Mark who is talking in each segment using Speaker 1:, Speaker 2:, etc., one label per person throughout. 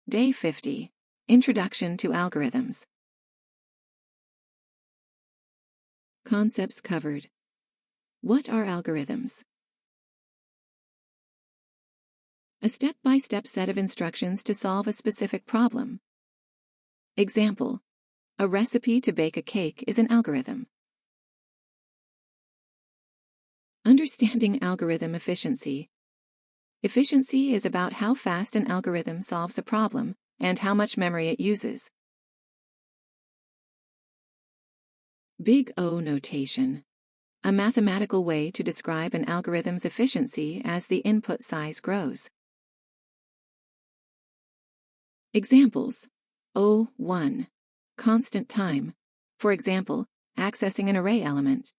Speaker 1: Day 50. Introduction to Algorithms. Concepts covered. What are algorithms? A step-by-step set of instructions to solve a specific problem. Example: a recipe to bake a cake is an algorithm. Understanding algorithm efficiency. Efficiency is about how fast an algorithm solves a problem and how much memory it uses. Big O notation. A mathematical way to describe an algorithm's efficiency as the input size grows. Examples: O1. Constant time. For example, accessing an array element.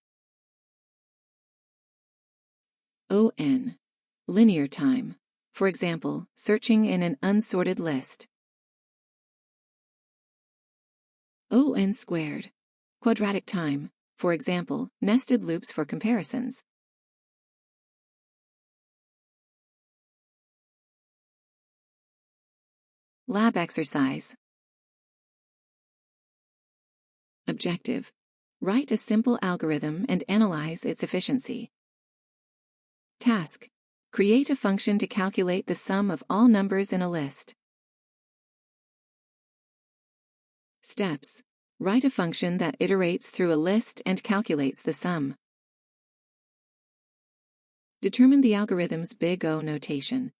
Speaker 1: ON. Linear time. For example, searching in an unsorted list. ON squared. Quadratic time. For example, nested loops for comparisons. Lab exercise. Objective: write a simple algorithm and analyze its efficiency. Task: create a function to calculate the sum of all numbers in a list. Steps: write a function that iterates through a list and calculates the sum. Determine the algorithm's Big O notation.